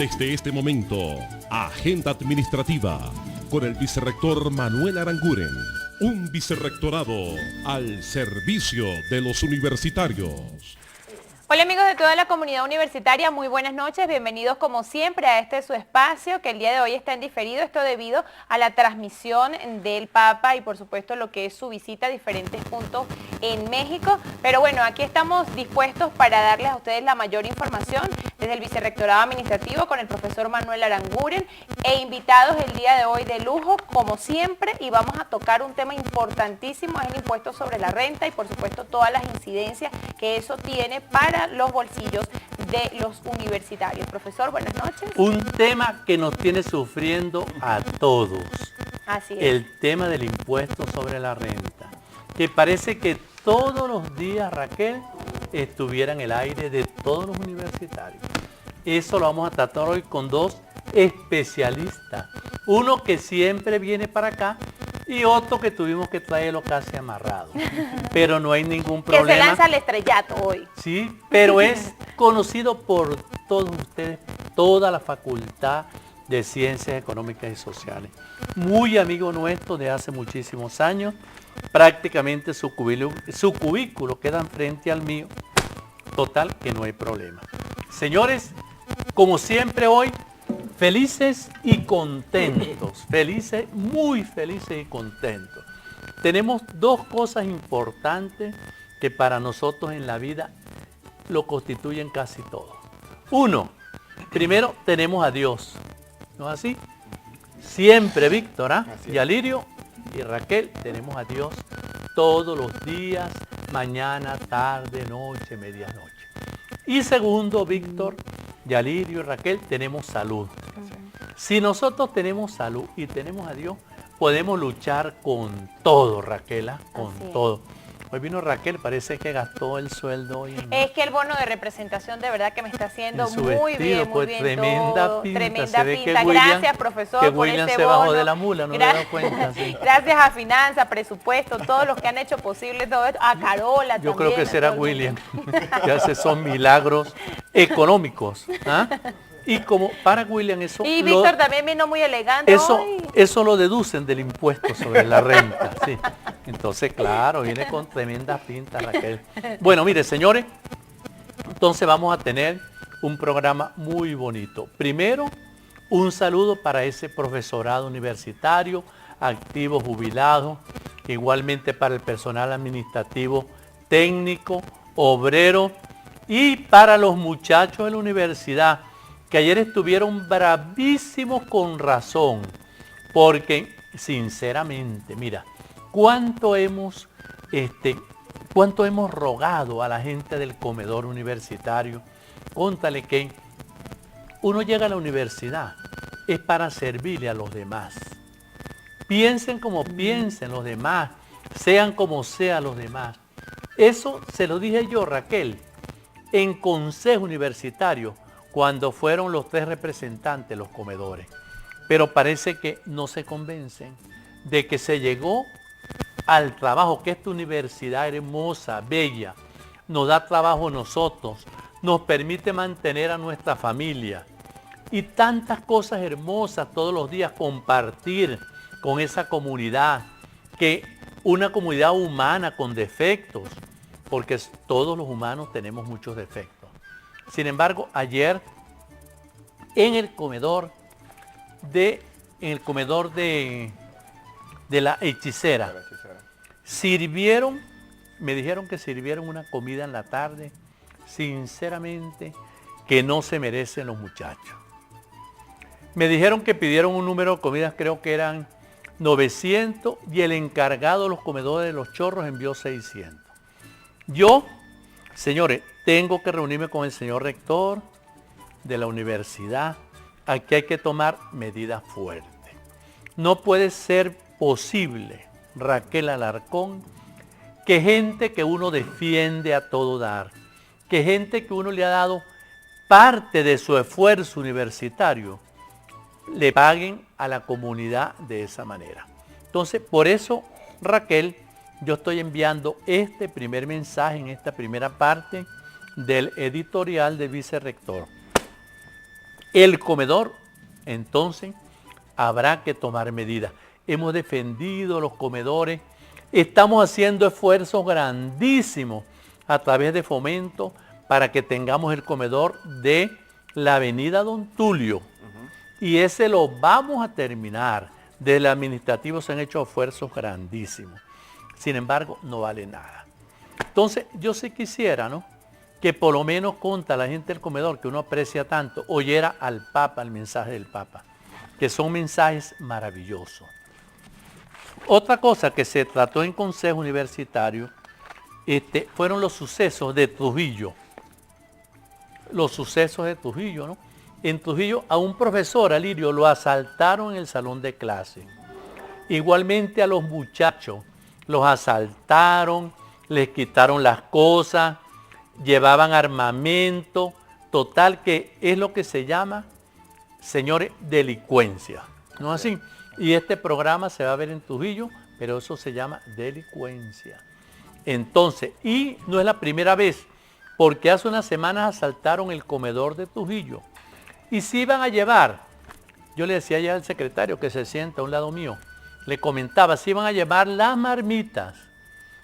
desde este momento Agenda Administrativa con el vicerrector Manuel Aranguren. Un vicerrectorado al servicio de los universitarios. Hola amigos de toda la comunidad universitaria, muy buenas noches, bienvenidos como siempre a este su espacio que el día de hoy está en diferido, esto debido a la transmisión del Papa y por supuesto lo que es su visita a diferentes puntos en México, pero bueno, aquí estamos dispuestos para darles a ustedes la mayor información desde el Vicerrectorado Administrativo con el profesor Manuel Aranguren e invitados el día de hoy de lujo como siempre y vamos a tocar un tema importantísimo, es el impuesto sobre la renta y por supuesto todas las incidencias que eso tiene para los bolsillos de los universitarios. Profesor, buenas noches. Un tema que nos tiene sufriendo a todos. Así es. El tema del impuesto sobre la renta. Que parece que todos los días, Raquel, estuviera en el aire de todos los universitarios. Eso lo vamos a tratar hoy con dos especialistas. Uno que siempre viene para acá y otro que tuvimos que traerlo casi amarrado. Pero no hay ningún problema. Que se lanza al estrellato hoy. Sí, pero es conocido por todos ustedes, toda la Facultad de Ciencias Económicas y Sociales. Muy amigo nuestro de hace muchísimos años. Prácticamente su cubículo queda enfrente al mío. Total, que no hay problema. Señores, como siempre hoy, felices y contentos, felices, muy felices y contentos. Tenemos dos cosas importantes que para nosotros en la vida lo constituyen casi todo. Uno, primero tenemos a Dios, ¿no es así? Siempre, Víctor, y Alirio y Raquel, tenemos a Dios todos los días, mañana, tarde, noche, medianoche. Y segundo, Víctor, Yalirio y Raquel, tenemos salud. Si nosotros tenemos salud y tenemos a Dios, podemos luchar con todo, Raquel, con todo. Hoy vino Raquel, parece que gastó el sueldo hoy. Es que el bono de representación de verdad que me está haciendo muy bien, muy bien. Tremenda todo. pinta. Tremenda pinta. William, gracias, profesor, que por William ese se bono. bajó de la mula, no me he dado cuenta. Sí. Gracias a Finanzas, Presupuesto, todos los que han hecho posible todo esto. A Carola Yo también. creo que será William, que hace son milagros económicos. Y como para William eso... Y Víctor también vino muy elegante hoy. Eso lo deducen del impuesto sobre la renta, sí. Entonces, claro, viene con tremenda pinta Raquel. Bueno, mire, señores, entonces vamos a tener un programa muy bonito. Primero, un saludo para ese profesorado universitario, activo, jubilado, igualmente para el personal administrativo, técnico, obrero y para los muchachos de la universidad, que ayer estuvieron bravísimos con razón, porque sinceramente, mira, cuánto hemos rogado a la gente del comedor universitario. Cóntale que uno llega a la universidad, es para servirle a los demás. Piensen como piensen los demás, sean como sean los demás. Eso se lo dije yo, Raquel, en consejo universitario, cuando fueron los tres representantes, los comedores. Pero parece que no se convencen de que se llegó al trabajo, que esta universidad hermosa, bella, nos da trabajo a nosotros, nos permite mantener a nuestra familia y tantas cosas hermosas todos los días, compartir con esa comunidad, que una comunidad humana con defectos, porque todos los humanos tenemos muchos defectos. Sin embargo, ayer en el comedor de la hechicera, sirvieron, me dijeron que sirvieron una comida en la tarde, sinceramente, que no se merecen los muchachos. Me dijeron que pidieron un número de comidas, creo que eran 900, y el encargado de los comedores de Los Chorros envió 600. Yo, señores, tengo que reunirme con el señor rector de la universidad. Aquí hay que tomar medidas fuertes. No puede ser posible, Raquel Alarcón, que gente que uno defiende a todo dar, que gente que uno le ha dado parte de su esfuerzo universitario, le paguen a la comunidad de esa manera. Entonces, por eso, Raquel, yo estoy enviando este primer mensaje en esta primera parte del editorial del vicerrector. El comedor, entonces, habrá que tomar medidas. Hemos defendido los comedores, estamos haciendo esfuerzos grandísimos a través de Fomento para que tengamos el comedor de la avenida Don Tulio. Y ese lo vamos a terminar. Del administrativo se han hecho esfuerzos grandísimos. Sin embargo, no vale nada. Entonces, yo sí quisiera, ¿no?, que por lo menos conta la gente del comedor, que uno aprecia tanto, oyera al Papa, el mensaje del Papa, que son mensajes maravillosos. Otra cosa que se trató en Consejo Universitario fueron los sucesos de Trujillo. Los sucesos de Trujillo, ¿no? En Trujillo a un profesor, Alirio, lo asaltaron en el salón de clase. Igualmente a los muchachos, los asaltaron, les quitaron las cosas, llevaban armamento, total que es lo que se llama, señores, delincuencia. ¿No es así? Y este programa se va a ver en Trujillo, pero eso se llama delincuencia. Entonces, y no es la primera vez, porque hace unas semanas asaltaron el comedor de Trujillo. Y si iban a llevar, yo le decía ya al secretario que se sienta a un lado mío, le comentaba, si iban a llevar las marmitas.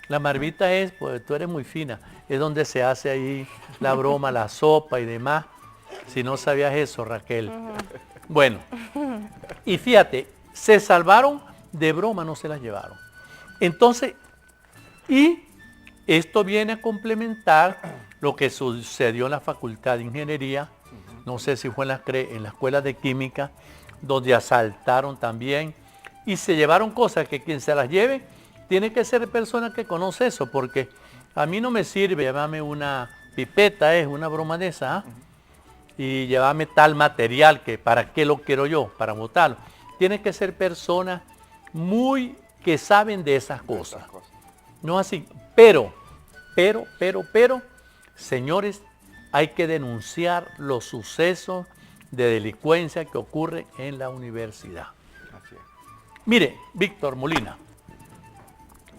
La marmita es, pues tú eres muy fina, es donde se hace ahí la broma, la sopa y demás. Si no sabías eso, Raquel. Bueno, y fíjate, se salvaron de broma, no se las llevaron. Entonces, y esto viene a complementar lo que sucedió en la Facultad de Ingeniería, no sé si fue en la Escuela de Química, donde asaltaron también y se llevaron cosas que quien se las lleve tiene que ser persona que conoce eso, porque a mí no me sirve llevarme una pipeta, es una broma de esa, ¿ah? Y llevarme tal material que para qué lo quiero yo, para botarlo. Tiene que ser personas muy que saben de esas cosas. No así, pero, señores, hay que denunciar los sucesos de delincuencia que ocurren en la universidad. Mire, Víctor Molina,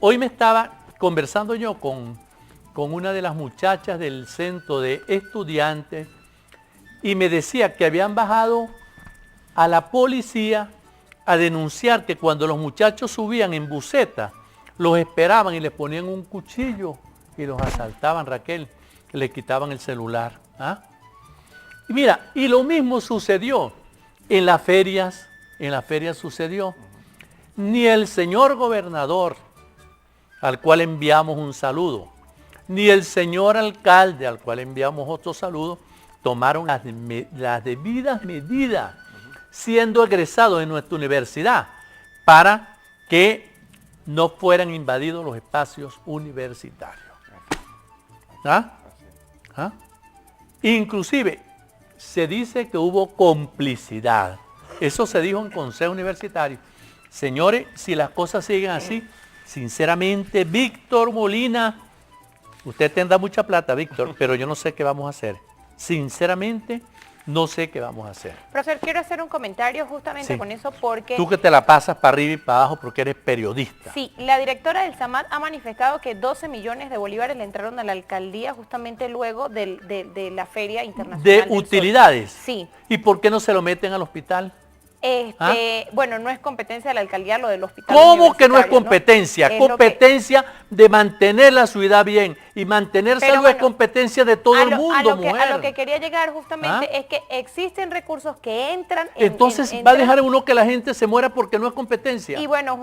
hoy me estaba conversando yo con una de las muchachas del centro de estudiantes y me decía que habían bajado a la policía a denunciar que cuando los muchachos subían en buseta, los esperaban y les ponían un cuchillo y los asaltaban, Raquel, les quitaban el celular. ¿Ah? Y mira, y lo mismo sucedió en las ferias sucedió. Ni el señor gobernador, al cual enviamos un saludo, ni el señor alcalde, al cual enviamos otro saludo, tomaron las debidas medidas, siendo egresados de nuestra universidad, para que no fueran invadidos los espacios universitarios. ¿Ah? ¿Ah? Inclusive, se dice que hubo complicidad. Eso se dijo en Consejo Universitario. Señores, si las cosas siguen así, sinceramente, Víctor Molina, usted tendrá mucha plata, Víctor, pero yo no sé qué vamos a hacer. Sinceramente, no sé qué vamos a hacer. Profesor, quiero hacer un comentario justamente con eso porque... Tú que te la pasas para arriba y para abajo porque eres periodista. Sí, la directora del SAMAT ha manifestado que 12 millones de bolívares le entraron a la alcaldía justamente luego de la Feria Internacional ¿De del utilidades? Sol. Sí. ¿Y por qué no se lo meten al hospital? Bueno, no es competencia de la alcaldía lo del hospital. ¿Cómo que no es competencia? ¿No? Competencia de mantener la ciudad bien y mantener salud es competencia de todo el mundo, mujer. A lo que quería llegar justamente es que existen recursos que entran Entonces va a dejar uno que la gente se muera porque no es competencia. Y bueno,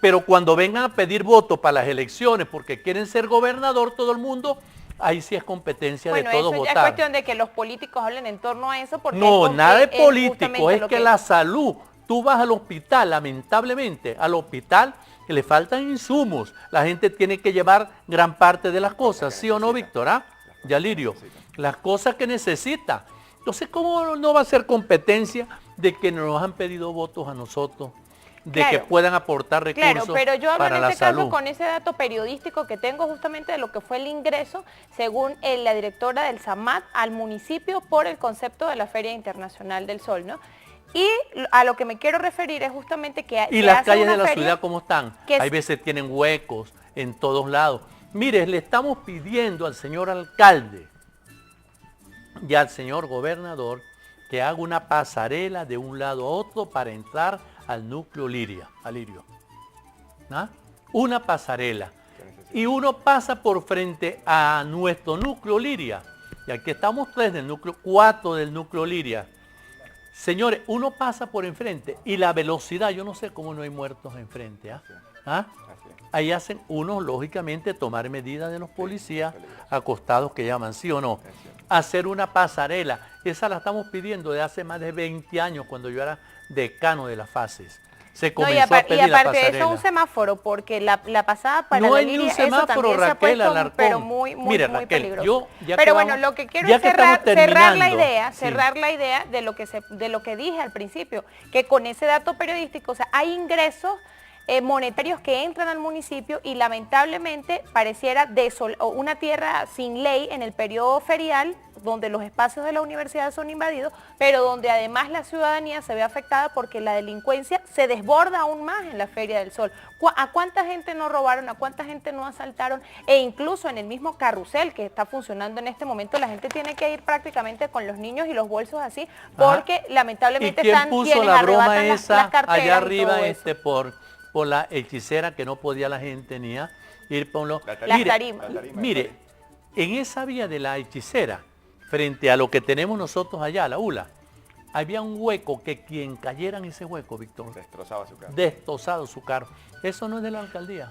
pero cuando vengan a pedir votos para las elecciones porque quieren ser gobernador todo el mundo, ahí sí es competencia de todos votar. Bueno, eso ya es cuestión de que los políticos hablen en torno a eso. Porque no, nada de político, es que la salud, tú vas al hospital, lamentablemente, al hospital que le faltan insumos, la gente tiene que llevar gran parte de las cosas, ¿sí o no, Víctor? ¿Ah? Yalirio, las cosas que necesita. Entonces, ¿cómo no va a ser competencia de que nos han pedido votos a nosotros? De que puedan aportar recursos pero yo hablo para en este la salud. caso con ese dato periodístico que tengo justamente de lo que fue el ingreso, según la directora del SAMAT, al municipio por el concepto de la Feria Internacional del Sol, ¿no? Y a lo que me quiero referir es justamente que... ¿Y las calles de la ciudad cómo están? Hay veces tienen huecos en todos lados. Mire, le estamos pidiendo al señor alcalde y al señor gobernador que haga una pasarela de un lado a otro para entrar al núcleo Lirio. ¿Ah? Una pasarela. Y uno pasa por frente a nuestro núcleo Liria. Y aquí estamos 3 del núcleo, 4 del núcleo Liria. Señores, uno pasa por enfrente y la velocidad, yo no sé cómo no hay muertos enfrente. ¿Ah? ¿Ah? Ahí hacen uno, lógicamente, tomar medidas de los policías acostados que llaman, ¿sí o no? Hacer una pasarela. Esa la estamos pidiendo de hace más de 20 años, cuando yo era decano de las fases. Se comenzó a pedir la pasarela. Y aparte de eso, un semáforo, porque la pasada para no la hay Liria, un semáforo, eso también Raquel se ha puesto, Alarcón. pero muy Mire, Raquel, peligroso. Pero bueno, lo que quiero es cerrar la idea de lo que dije al principio, que con ese dato periodístico, o sea, hay ingresos monetarios que entran al municipio y lamentablemente pareciera una tierra sin ley en el periodo ferial, donde los espacios de la universidad son invadidos, pero donde además la ciudadanía se ve afectada porque la delincuencia se desborda aún más en la Feria del Sol. ¿A cuánta gente no robaron? ¿A cuánta gente no asaltaron? E incluso en el mismo carrusel que está funcionando en este momento, la gente tiene que ir prácticamente con los niños y los bolsos así, porque lamentablemente están quienes arrebatan las carteras allá arriba por la hechicera, que no podía la gente ni a ir por los... Mire, en esa vía de la hechicera, frente a lo que tenemos nosotros allá, la ULA, había un hueco que quien cayera en ese hueco, Víctor, destrozado su carro. Eso no es de la alcaldía.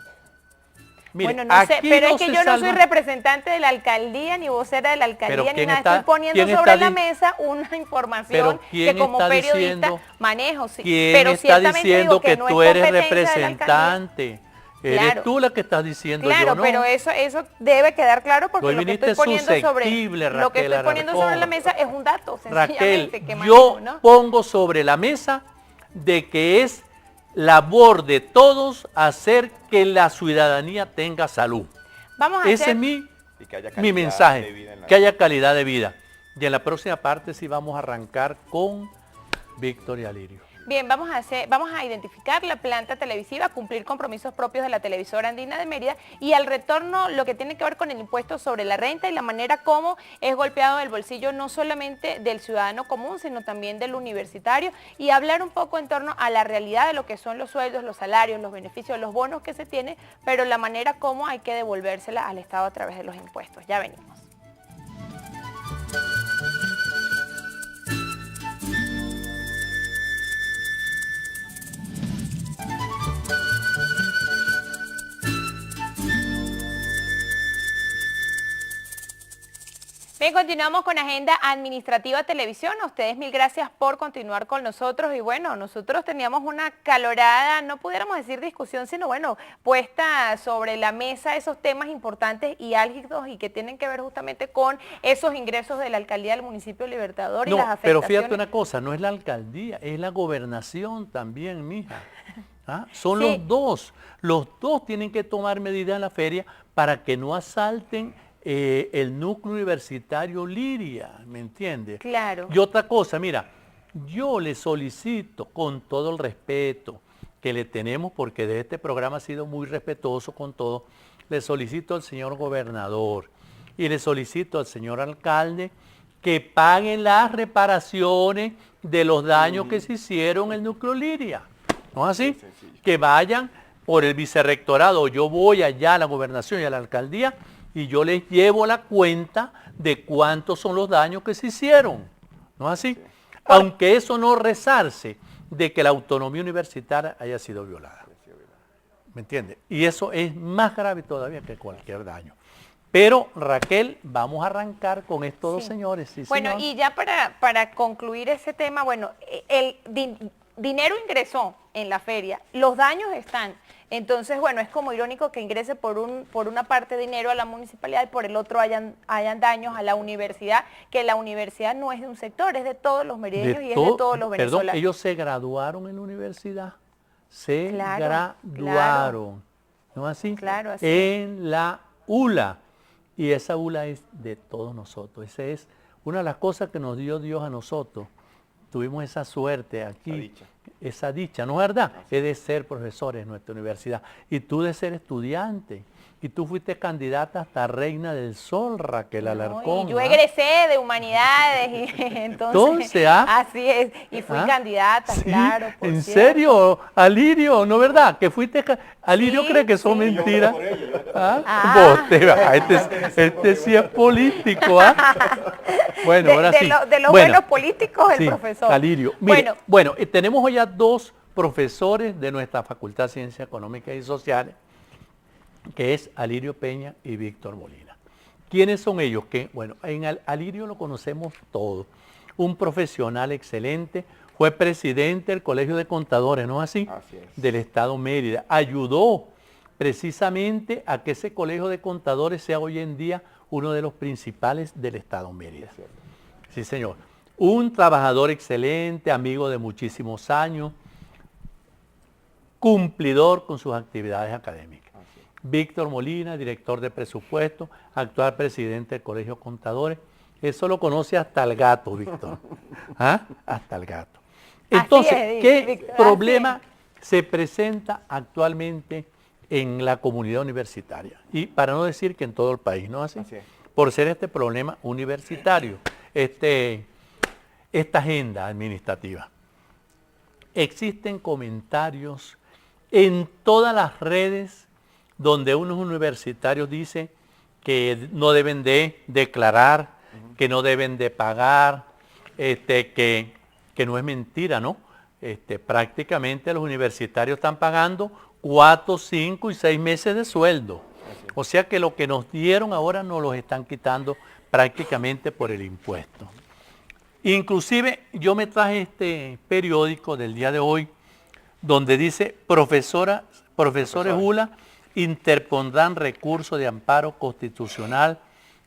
Mire, bueno, no sé, pero es que yo no soy representante de la alcaldía, ni vocera de la alcaldía, ni nada. Estoy poniendo sobre la mesa una información que como periodista manejo. Sí, ¿Quién está diciendo que tú eres representante? Eres tú la que estás diciendo, yo no. Pero eso debe quedar claro, porque lo que estoy poniendo sobre la mesa es un dato, sencillamente. Raquel, yo pongo sobre la mesa de que es labor de todos hacer que la ciudadanía tenga salud. Ese es mi mensaje, que haya calidad de vida. Y en la próxima parte sí vamos a arrancar con Victoria Lirio. Bien, vamos a identificar la planta televisiva, cumplir compromisos propios de la televisora andina de Mérida y al retorno lo que tiene que ver con el impuesto sobre la renta y la manera como es golpeado el bolsillo no solamente del ciudadano común, sino también del universitario, y hablar un poco en torno a la realidad de lo que son los sueldos, los salarios, los beneficios, los bonos que se tienen, pero la manera como hay que devolvérsela al Estado a través de los impuestos. Ya venimos. Bien, continuamos con Agenda Administrativa Televisión. A ustedes mil gracias por continuar con nosotros. Y bueno, nosotros teníamos una calorada, no pudiéramos decir discusión, sino bueno, puesta sobre la mesa esos temas importantes y álgidos y que tienen que ver justamente con esos ingresos de la alcaldía del municipio Libertador y las afectaciones. Pero fíjate una cosa, no es la alcaldía, es la gobernación también, mija. ¿Ah? Son sí. Los dos tienen que tomar medidas en la feria para que no asalten el núcleo universitario Liria, ¿me entiendes? Claro. Y otra cosa, mira, yo le solicito con todo el respeto que le tenemos, porque de este programa ha sido muy respetuoso con todo, le solicito al señor gobernador y le solicito al señor alcalde que paguen las reparaciones de los daños que se hicieron en el núcleo Liria. ¿No es así? Que vayan por el vicerrectorado, yo voy allá a la gobernación y a la alcaldía y yo les llevo la cuenta de cuántos son los daños que se hicieron. ¿No es así? Aunque eso no rezarse de que la autonomía universitaria haya sido violada. ¿Me entiendes? Y eso es más grave todavía que cualquier daño. Pero, Raquel, vamos a arrancar con estos dos señores. Sí, bueno, señor. Y ya para concluir ese tema, bueno, el dinero ingresó en la feria, los daños están. Entonces, bueno, es como irónico que ingrese por una parte dinero a la municipalidad y por el otro hayan daños a la universidad, que la universidad no es de un sector, es de todos los merideños y es de todos los venezolanos. Perdón, ellos se graduaron en la universidad, graduaron, ¿no así? Claro, así. En la ULA, y esa ULA es de todos nosotros, esa es una de las cosas que nos dio Dios a nosotros, tuvimos esa suerte aquí, La dicha. esa dicha, ¿no es verdad? Es de ser profesores en nuestra universidad. Y tú de ser estudiante. Y tú fuiste candidata hasta Reina del Sol, Raquel Alarcón. Y yo ¿ah? egresé de Humanidades y entonces así es. Y fui candidata, ¿Sí? claro. Por ¿En cierto. serio? Alirio, ¿no es verdad? Que fuiste... Alirio Sí, cree que son sí. mentiras. Ah. Vos este sí es político, ¿ah? Bueno, ahora sí. De los Bueno, buenos políticos, el sí, profesor. Alirio. Mire, bueno, tenemos hoy a dos profesores de nuestra Facultad de Ciencias Económicas y Sociales, que es Alirio Peña y Víctor Molina. ¿Quiénes son ellos? Que, bueno, en Alirio lo conocemos todos. Un profesional excelente, fue presidente del Colegio de Contadores, ¿no es así? Así es. Del Estado Mérida. Ayudó precisamente a que ese Colegio de Contadores sea hoy en día uno de los principales del Estado Mérida. Sí, señor. Un trabajador excelente, amigo de muchísimos años, cumplidor con sus actividades académicas. Víctor Molina, director de presupuesto, actual presidente del Colegio de Contadores. Eso lo conoce hasta el gato, Víctor. ¿Ah? Hasta el gato. Entonces, ¿qué Víctor, problema se presenta actualmente en la comunidad universitaria? Y para no decir que en todo el país, ¿no es así? Así es. Por ser este problema universitario, esta agenda administrativa. Existen comentarios en todas las redes donde unos universitarios dicen que no deben de declarar, que no deben de pagar, que no es mentira, ¿no? Prácticamente los universitarios están pagando 4, 5 y 6 meses de sueldo. O sea que lo que nos dieron ahora nos los están quitando prácticamente por el impuesto. Inclusive yo me traje este periódico del día de hoy donde dice profesores ULA interpondrán recurso de amparo constitucional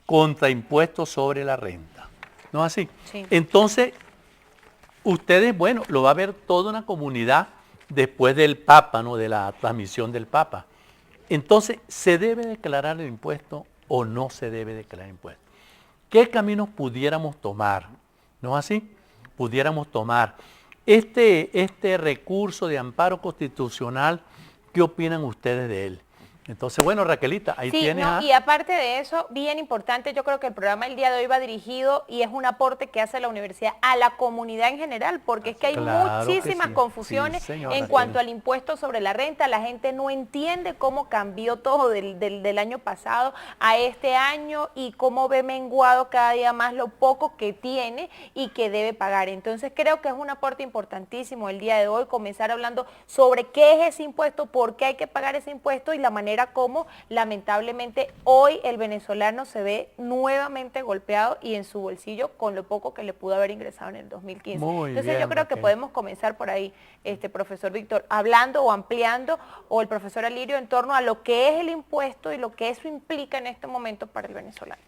contra impuestos sobre la renta. ¿No es así? Sí. Entonces, ustedes, bueno, lo va a ver toda una comunidad después del Papa, ¿no? De la transmisión del Papa. Entonces, ¿se debe declarar el impuesto o no se debe declarar impuesto? ¿Qué caminos pudiéramos tomar? ¿No es así? Pudiéramos tomar este recurso de amparo constitucional. ¿Qué opinan ustedes de él? Entonces, bueno, Raquelita, ahí Sí, tienes no, y aparte de eso, bien importante, yo creo que el programa el día de hoy va dirigido y es un aporte que hace la universidad a la comunidad en general, porque es que hay Claro que muchísimas sí. confusiones Sí, señora, en cuanto al impuesto sobre la renta. La gente no entiende cómo cambió todo del año pasado a este año y cómo ve menguado cada día más lo poco que tiene y que debe pagar. Entonces creo que es un aporte importantísimo el día de hoy comenzar hablando sobre qué es ese impuesto, por qué hay que pagar ese impuesto y la manera como lamentablemente hoy el venezolano se ve nuevamente golpeado y en su bolsillo con lo poco que le pudo haber ingresado en el 2015. Muy Entonces bien, yo creo que Raquel. podemos comenzar por ahí, profesor Víctor, hablando o ampliando, o el profesor Alirio, en torno a lo que es el impuesto y lo que eso implica en este momento para el venezolano.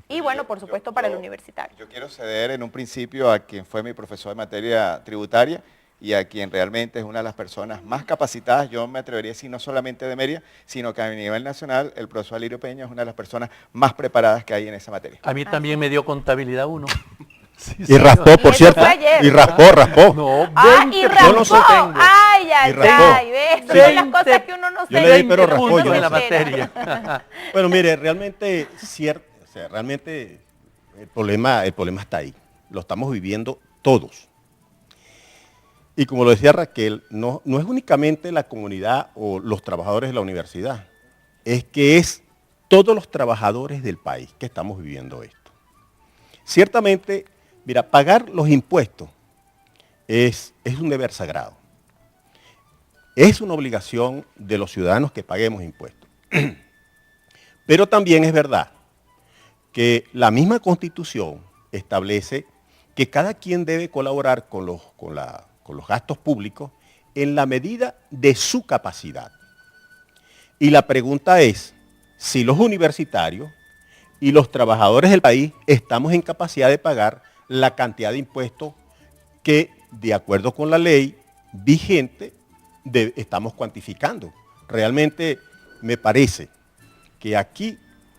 Y bueno, por supuesto, para el universitario. Yo quiero ceder en un principio a quien fue mi profesor de materia tributaria y a quien realmente es una de las personas más capacitadas, yo me atrevería a decir no solamente de Mérida, sino que a nivel nacional el profesor Alirio Peña es una de las personas más preparadas que hay en esa materia. A mí también me dio contabilidad 1. Sí, Y raspó, por eso cierto. fue ayer. Y raspó. No, Ah, 20 y yo raspó. no sé, tengo. Ay, ay, Y raspó. ay, ¿ves? Son las cosas que uno no Yo se le di, pero 20 raspó, puntos yo en no la sé. materia. Bueno, mire, realmente cierto, o sea, realmente el problema está ahí. Lo estamos viviendo todos. Y como lo decía Raquel, no es únicamente la comunidad o los trabajadores de la universidad, es que es todos los trabajadores del país que estamos viviendo esto. Ciertamente, mira, pagar los impuestos es un deber sagrado. Es una obligación de los ciudadanos que paguemos impuestos. Pero también es verdad que la misma Constitución establece que cada quien debe colaborar con los gastos públicos en la medida de su capacidad. Y la pregunta es, si los universitarios y los trabajadores del país estamos en capacidad de pagar la cantidad de impuestos que, de acuerdo con la ley vigente, estamos cuantificando. Realmente me parece que aquí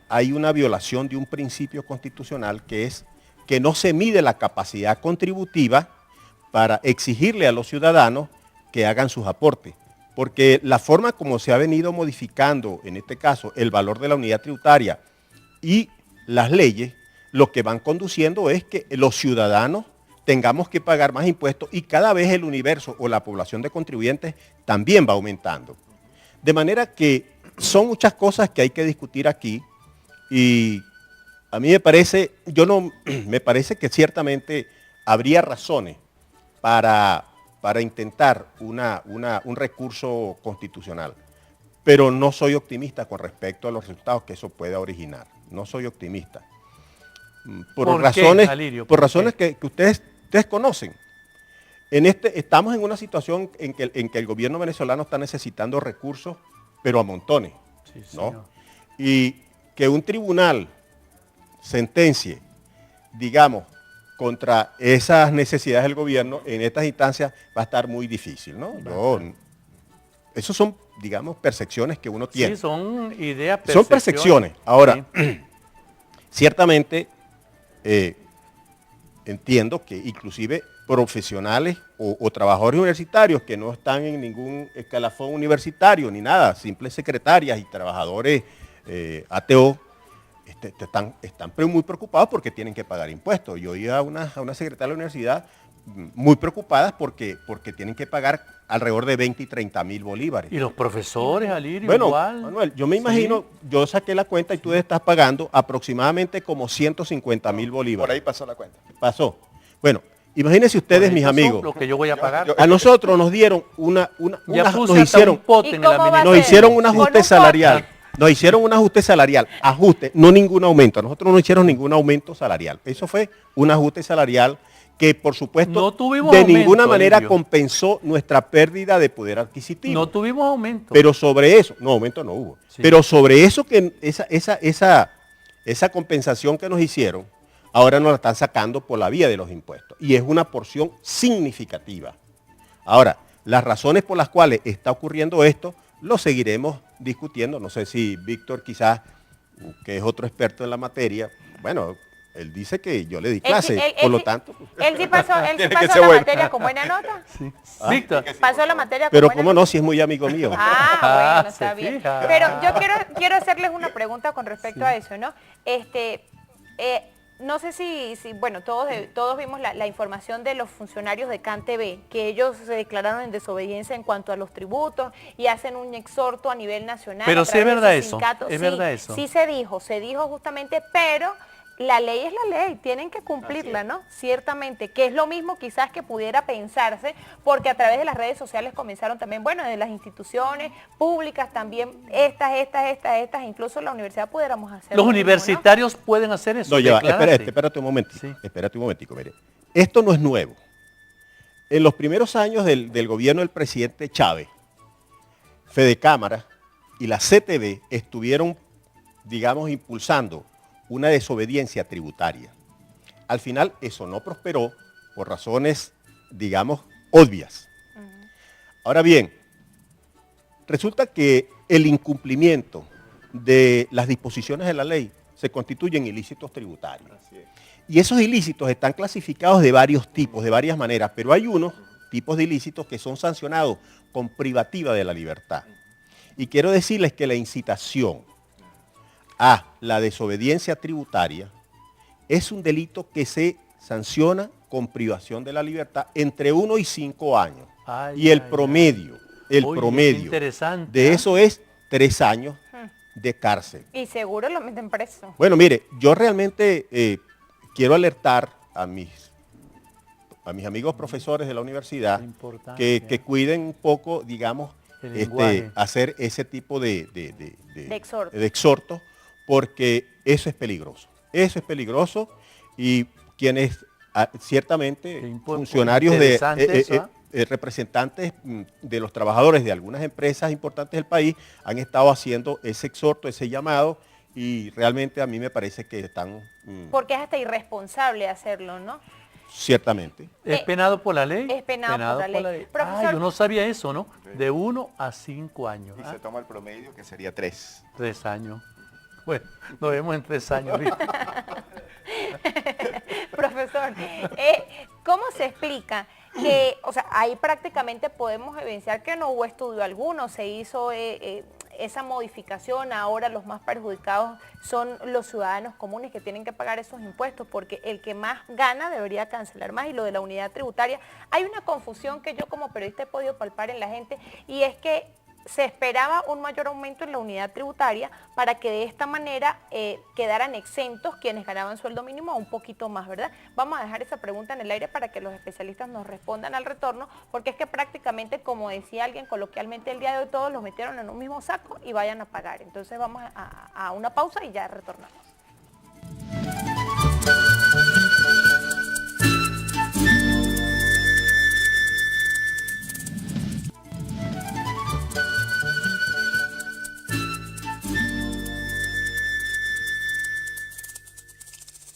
hay una violación de un principio constitucional que es que no se mide la capacidad contributiva para exigirle a los ciudadanos que hagan sus aportes. Porque la forma como se ha venido modificando, en este caso, el valor de la unidad tributaria y las leyes, lo que van conduciendo es que los ciudadanos tengamos que pagar más impuestos y cada vez el universo o la población de contribuyentes también va aumentando. De manera que son muchas cosas que hay que discutir aquí y a mí me parece, me parece que ciertamente habría razones para intentar un recurso constitucional, pero no soy optimista con respecto a los resultados que eso pueda originar. No soy optimista. ¿Por razones, qué, Alirio? por razones que ustedes conocen. Estamos en una situación en que el gobierno venezolano está necesitando recursos, pero a montones. Sí, ¿no? señor. Y que un tribunal sentencie, digamos, contra esas necesidades del gobierno en estas instancias va a estar muy difícil, ¿no? Esos son, digamos, percepciones que uno tiene. Sí, son ideas, Son percepciones. Ahora, Sí. ciertamente entiendo que inclusive profesionales o trabajadores universitarios que no están en ningún escalafón universitario ni nada, simples secretarias y trabajadores ATO, están muy preocupados porque tienen que pagar impuestos. Yo oí a una secretaria de la universidad muy preocupadas porque tienen que pagar alrededor de 20 y 30 mil bolívares. Y los profesores, Alirio, Bueno, igual. Manuel, yo me imagino, yo saqué la cuenta y tú estás pagando aproximadamente como 150 mil bolívares. Por ahí pasó la cuenta. Pasó. Bueno, imagínense ustedes, mis Eso son amigos, lo que yo voy a pagar. a nosotros nos dieron Ya puse nos hasta hicieron, un pote ¿Y en cómo la va a mini- nos ser? hicieron un Con ajuste un salarial. Nos hicieron un ajuste salarial, ajuste, no ningún aumento. A nosotros no nos hicieron ningún aumento salarial. Eso fue un ajuste salarial que, por supuesto, No tuvimos de aumento, ninguna manera Alirio. compensó nuestra pérdida de poder adquisitivo. No tuvimos aumento. Pero sobre eso, no, aumento no hubo. Sí. Pero sobre eso, esa compensación que nos hicieron, ahora nos la están sacando por la vía de los impuestos. Y es una porción significativa. Ahora, las razones por las cuales está ocurriendo esto, lo seguiremos discutiendo. No sé si Víctor quizás, que es otro experto en la materia, bueno, él dice que yo le di clase, por lo tanto. Él sí pasó Tiene que la ser bueno. materia con buena nota. Sí. Víctor, Pasó la materia con Pero buena cómo no, si es muy amigo mío. Ah, bueno, se está bien. fija. Pero yo quiero hacerles una pregunta con respecto a eso, ¿no? No sé si bueno, todos vimos la información de los funcionarios de CanTV, que ellos se declararon en desobediencia en cuanto a los tributos y hacen un exhorto a nivel nacional. Pero a sí es través de verdad ese eso, sindicato. es Sí, verdad eso. Sí se dijo justamente, pero la ley es la ley, tienen que cumplirla, ¿no? Ciertamente, que es lo mismo quizás que pudiera pensarse, porque a través de las redes sociales comenzaron también, bueno, de las instituciones públicas también, estas, incluso la universidad pudiéramos hacer. los lo mismo, ¿no? universitarios pueden hacer eso. No, ya va, declararse. espérate un momentico. Sí. Espérate un momentico, mire. Esto no es nuevo. En los primeros años del gobierno del presidente Chávez, Fedecámara y la CTV estuvieron, digamos, impulsando una desobediencia tributaria. Al final eso no prosperó por razones, digamos, obvias. Ahora bien, resulta que el incumplimiento de las disposiciones de la ley se constituyen ilícitos tributarios. Y esos ilícitos están clasificados de varios tipos, de varias maneras, pero hay unos tipos de ilícitos que son sancionados con privativa de la libertad. Y quiero decirles que la incitación a la desobediencia tributaria es un delito que se sanciona con privación de la libertad entre 1 y 5 años. Ay, Y el ay, promedio, Oye, qué interesante, de eso es 3 años de cárcel. Y seguro lo meten preso. Bueno, mire, yo realmente quiero alertar a mis amigos profesores de la universidad que cuiden un poco, digamos, El lenguaje. hacer ese tipo de exhorto. porque eso es peligroso. Eso es peligroso y quienes ciertamente funcionarios interesante eso, ¿ah? Representantes de los trabajadores de algunas empresas importantes del país han estado haciendo ese exhorto, ese llamado y realmente a mí me parece que están Porque es hasta irresponsable hacerlo, ¿no? ciertamente. ¿Es penado por la ley? Es penado por la ley. Ah, Profesor- yo no sabía eso, ¿no? De 1 a 5 años. Y ¿ah? se toma el promedio que sería 3. 3 años. Bueno, nos vemos en 3 años. ¿viste? Profesor, ¿cómo se explica que, o sea, ahí prácticamente podemos evidenciar que no hubo estudio alguno, se hizo esa modificación, ahora los más perjudicados son los ciudadanos comunes que tienen que pagar esos impuestos, porque el que más gana debería cancelar más. Y lo de la unidad tributaria, hay una confusión que yo como periodista he podido palpar en la gente, y es que se esperaba un mayor aumento en la unidad tributaria para que de esta manera quedaran exentos quienes ganaban sueldo mínimo a un poquito más, ¿verdad? Vamos a dejar esa pregunta en el aire para que los especialistas nos respondan al retorno, porque es que prácticamente, como decía alguien coloquialmente el día de hoy, todos los metieron en un mismo saco y vayan a pagar. Entonces vamos a una pausa y ya retornamos.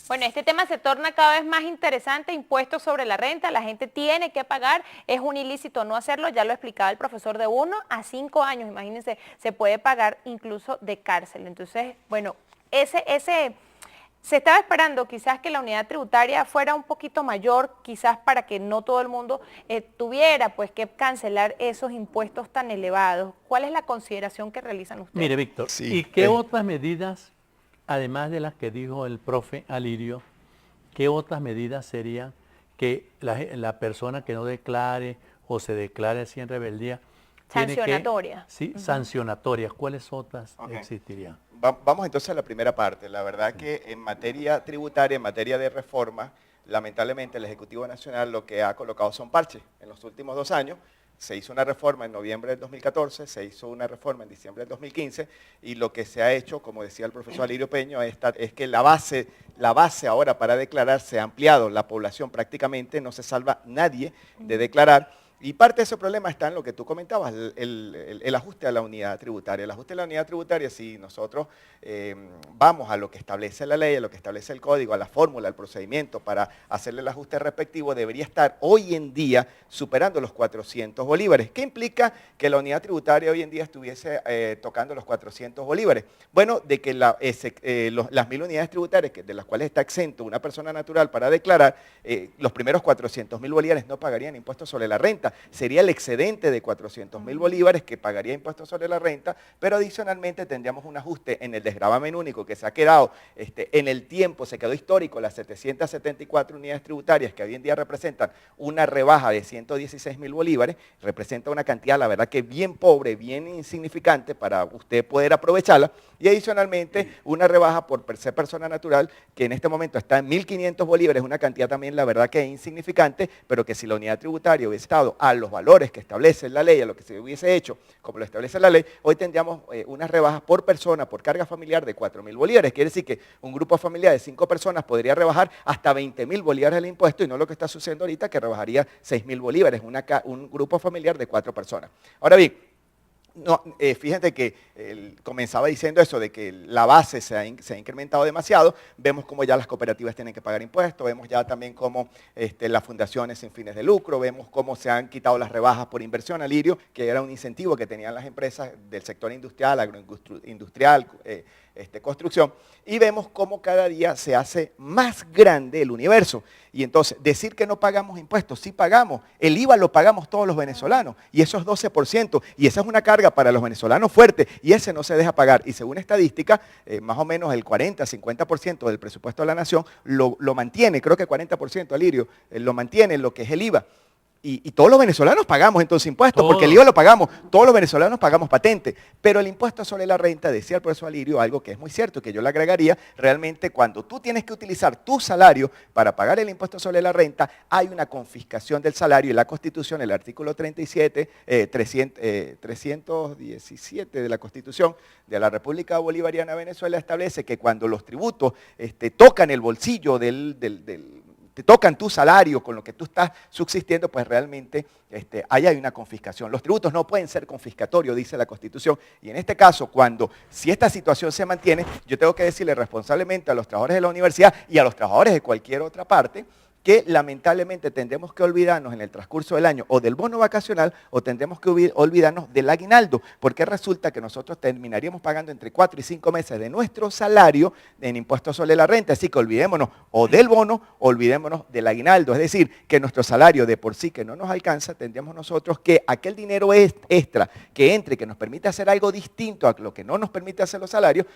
Bueno, este tema se torna cada vez más interesante, impuestos sobre la renta, la gente tiene que pagar, es un ilícito no hacerlo, ya lo explicaba el profesor, de 1 a 5 años, imagínense, se puede pagar incluso de cárcel. Entonces, bueno, se estaba esperando quizás que la unidad tributaria fuera un poquito mayor, quizás para que no todo el mundo tuviera pues que cancelar esos impuestos tan elevados. ¿Cuál es la consideración que realizan ustedes? Mire, Víctor, Sí, ¿y qué otras medidas, además de las que dijo el profe Alirio, qué otras medidas serían que la persona que no declare o se declare así en rebeldía tiene que- Sancionatoria. Sí, sancionatorias. ¿Cuáles otras Ok. existirían? Vamos entonces a la primera parte. La verdad que en materia tributaria, en materia de reforma, lamentablemente el Ejecutivo Nacional lo que ha colocado son parches. En los últimos 2 años se hizo una reforma en noviembre del 2014, se hizo una reforma en diciembre del 2015, y lo que se ha hecho, como decía el profesor Alirio Peño, es que la base ahora para declarar se ha ampliado. La población prácticamente no se salva nadie de declarar. Y parte de ese problema está en lo que tú comentabas, el ajuste a la unidad tributaria. El ajuste a la unidad tributaria, si nosotros vamos a lo que establece la ley, a lo que establece el código, a la fórmula, al procedimiento para hacerle el ajuste respectivo, debería estar hoy en día superando los 400 bolívares. ¿Qué implica que la unidad tributaria hoy en día estuviese tocando los 400 bolívares? Bueno, de que las 1000 unidades tributarias, de las cuales está exento una persona natural para declarar, los primeros 400.000 bolívares no pagarían impuestos sobre la renta. Sería el excedente de 400.000 bolívares que pagaría impuestos sobre la renta, pero adicionalmente tendríamos un ajuste en el desgravamen único que se ha quedado en el tiempo, se quedó histórico, las 774 unidades tributarias que hoy en día representan una rebaja de 116.000 bolívares, representa una cantidad, la verdad que bien pobre, bien insignificante para usted poder aprovecharla, y adicionalmente una rebaja por ser persona natural que en este momento está en 1.500 bolívares, una cantidad también la verdad que es insignificante, pero que si la unidad tributaria hubiese estado a los valores que establece la ley, a lo que se hubiese hecho como lo establece la ley, hoy tendríamos unas rebajas por persona, por carga familiar de 4.000 bolívares. Quiere decir que un grupo familiar de 5 personas podría rebajar hasta 20.000 bolívares el impuesto, y no lo que está sucediendo ahorita, que rebajaría 6.000 bolívares, un grupo familiar de 4 personas. Ahora bien, no, fíjate que comenzaba diciendo eso de que la base se ha incrementado demasiado. Vemos como ya las cooperativas tienen que pagar impuestos, vemos ya también cómo las fundaciones sin fines de lucro, vemos cómo se han quitado las rebajas por inversión, Alirio, que era un incentivo que tenían las empresas del sector industrial, agroindustrial, construcción, y vemos cómo cada día se hace más grande el universo. Y entonces, decir que no pagamos impuestos, sí pagamos, el IVA lo pagamos todos los venezolanos, y eso es 12%, y esa es una carga para los venezolanos fuerte, y ese no se deja pagar. Y según estadística, más o menos el 40-50% del presupuesto de la nación lo mantiene, creo que 40%, Alirio, lo mantiene lo que es el IVA. Y todos los venezolanos pagamos entonces impuestos, porque el IVA lo pagamos, todos los venezolanos pagamos patente, pero el impuesto sobre la renta, decía el profesor Alirio, algo que es muy cierto, que yo le agregaría, realmente cuando tú tienes que utilizar tu salario para pagar el impuesto sobre la renta, hay una confiscación del salario, y la Constitución, el artículo 317 de la Constitución de la República Bolivariana de Venezuela establece que cuando los tributos tocan el bolsillo te tocan tu salario con lo que tú estás subsistiendo, pues realmente ahí hay una confiscación. Los tributos no pueden ser confiscatorios, dice la Constitución, y en este caso, si esta situación se mantiene, yo tengo que decirle responsablemente a los trabajadores de la universidad y a los trabajadores de cualquier otra parte, que lamentablemente tendremos que olvidarnos en el transcurso del año o del bono vacacional o tendremos que olvidarnos del aguinaldo, porque resulta que nosotros terminaríamos pagando entre 4 y 5 meses de nuestro salario en impuestos sobre la renta, así que olvidémonos o del bono o olvidémonos del aguinaldo, es decir, que nuestro salario de por sí que no nos alcanza, tendríamos nosotros que aquel dinero extra que entre, que nos permite hacer algo distinto a lo que no nos permite hacer los salarios,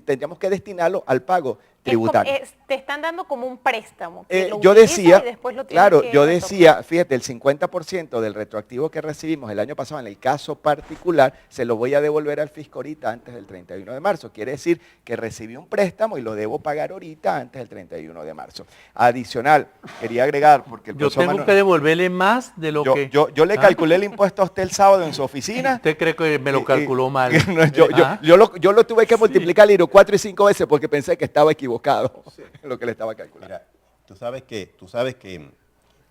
tendríamos que destinarlo al pago tributario. Te están dando como un préstamo. Yo decía, claro, yo retornar. decía, fíjate, el 50% del retroactivo que recibimos el año pasado en el caso particular, se lo voy a devolver al fisco ahorita antes del 31 de marzo. Quiere decir que recibí un préstamo y lo debo pagar ahorita antes del 31 de marzo. Adicional, quería agregar, porque el Yo tengo que devolverle más de lo que... Yo le calculé el impuesto a usted el sábado en su oficina. ¿Usted cree que me lo calculó mal? No, yo lo tuve que multiplicar, Liro, 4 y 5 veces porque pensé que estaba equivocado en lo que le estaba calculando. Mira, tú sabes que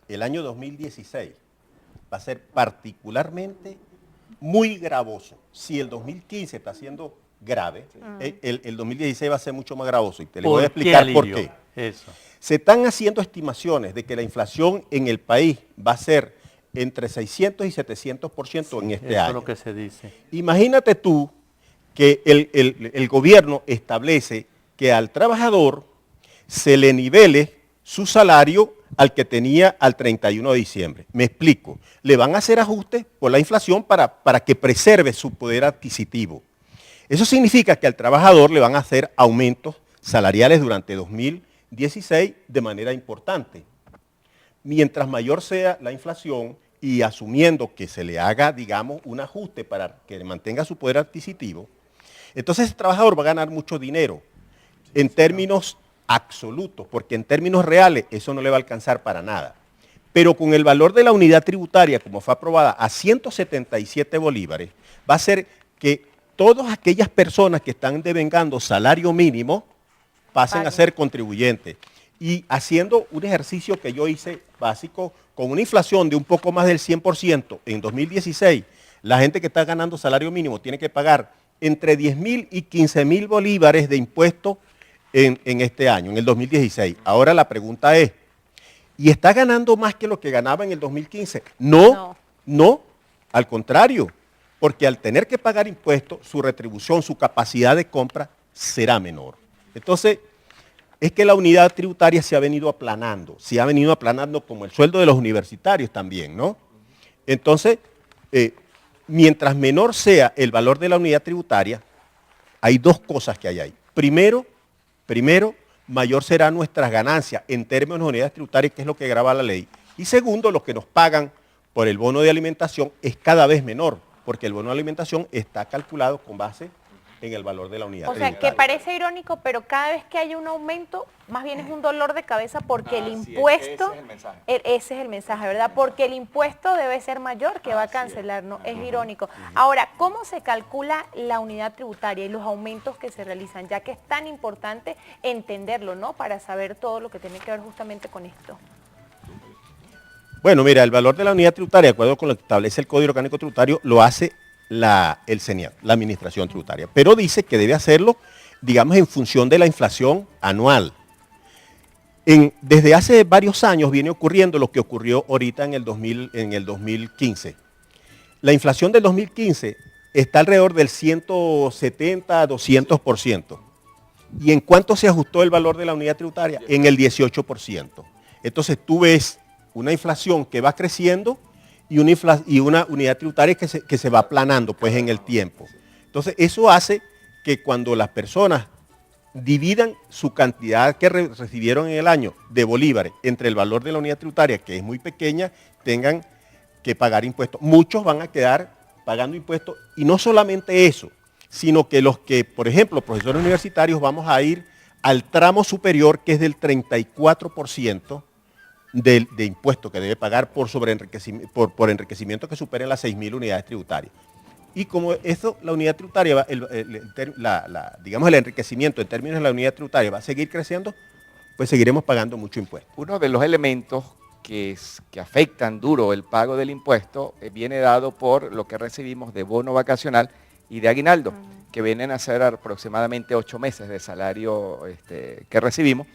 el año 2016 va a ser particularmente muy gravoso. Si el 2015 está siendo grave, el 2016 va a ser mucho más gravoso. Y te le voy a explicar por qué. Eso. Se están haciendo estimaciones de que la inflación en el país va a ser entre 600 y 700% en este año. Eso es lo que se dice. Imagínate tú que el gobierno establece que al trabajador se le nivele su salario al que tenía al 31 de diciembre. Me explico. Le van a hacer ajustes por la inflación para que preserve su poder adquisitivo. Eso significa que al trabajador le van a hacer aumentos salariales durante 2016 de manera importante. Mientras mayor sea la inflación y asumiendo que se le haga, digamos, un ajuste para que mantenga su poder adquisitivo, entonces el trabajador va a ganar mucho dinero en términos absolutos, porque en términos reales eso no le va a alcanzar para nada. Pero con el valor de la unidad tributaria, como fue aprobada a 177 bolívares, va a hacer que todas aquellas personas que están devengando salario mínimo pasen a ser contribuyentes. Y haciendo un ejercicio que yo hice básico, con una inflación de un poco más del 100% en 2016, la gente que está ganando salario mínimo tiene que pagar entre 10.000 y 15.000 bolívares de impuestos en este año, en el 2016. Ahora la pregunta es, ¿y está ganando más que lo que ganaba en el 2015? No, al contrario, porque al tener que pagar impuestos, su retribución, su capacidad de compra será menor. Entonces, es que la unidad tributaria se ha venido aplanando como el sueldo de los universitarios también, ¿no? Entonces, mientras menor sea el valor de la unidad tributaria, hay dos cosas que hay ahí. Primero, mayor serán nuestras ganancias en términos de unidades tributarias, que es lo que grava la ley. Y segundo, lo que nos pagan por el bono de alimentación es cada vez menor, porque el bono de alimentación está calculado con base en el valor de la unidad tributaria. O sea, que parece irónico, pero cada vez que hay un aumento, más bien es un dolor de cabeza porque el impuesto, ese es el mensaje, ¿verdad? Porque el impuesto debe ser mayor que va a cancelar, ¿no? Es irónico. Ahora, ¿cómo se calcula la unidad tributaria y los aumentos que se realizan? Ya que es tan importante entenderlo, ¿no? Para saber todo lo que tiene que ver justamente con esto. Bueno, mira, el valor de la unidad tributaria, de acuerdo con lo que establece el Código Orgánico Tributario, lo hace el CENIAT, la Administración Tributaria, pero dice que debe hacerlo, digamos, en función de la inflación anual. Desde hace varios años viene ocurriendo lo que ocurrió ahorita en el 2015. La inflación del 2015 está alrededor del 170 200%. ¿Y en cuánto se ajustó el valor de la unidad tributaria? En el 18%. Entonces tú ves una inflación que va creciendo y una unidad tributaria que se va aplanando pues en el tiempo. Entonces eso hace que cuando las personas dividan su cantidad que recibieron en el año de bolívares entre el valor de la unidad tributaria, que es muy pequeña, tengan que pagar impuestos. Muchos van a quedar pagando impuestos y no solamente eso, sino que los que, por ejemplo, profesores universitarios, vamos a ir al tramo superior, que es del 34%, de impuesto que debe pagar por enriquecimiento que supere las 6.000 unidades tributarias. Y como eso, la unidad tributaria, digamos el enriquecimiento en términos de la unidad tributaria va a seguir creciendo, pues seguiremos pagando mucho impuesto. Uno de los elementos que afectan duro el pago del impuesto viene dado por lo que recibimos de bono vacacional y de aguinaldo, que vienen a ser aproximadamente 8 meses de salario que recibimos.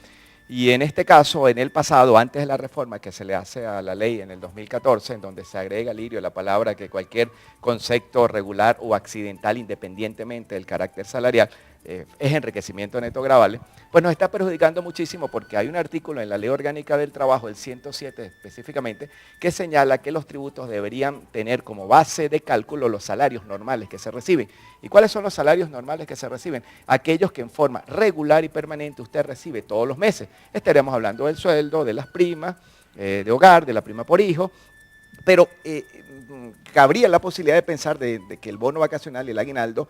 Y en este caso, en el pasado, antes de la reforma que se le hace a la ley en el 2014, en donde se agrega, Lirio, la palabra que cualquier concepto regular o accidental, independientemente del carácter salarial, es enriquecimiento neto gravable, pues nos está perjudicando muchísimo porque hay un artículo en la Ley Orgánica del Trabajo, el 107 específicamente, que señala que los tributos deberían tener como base de cálculo los salarios normales que se reciben. ¿Y cuáles son los salarios normales que se reciben? Aquellos que en forma regular y permanente usted recibe todos los meses. Estaremos hablando del sueldo, de las primas de hogar, de la prima por hijo, pero cabría la posibilidad de pensar de que el bono vacacional y el aguinaldo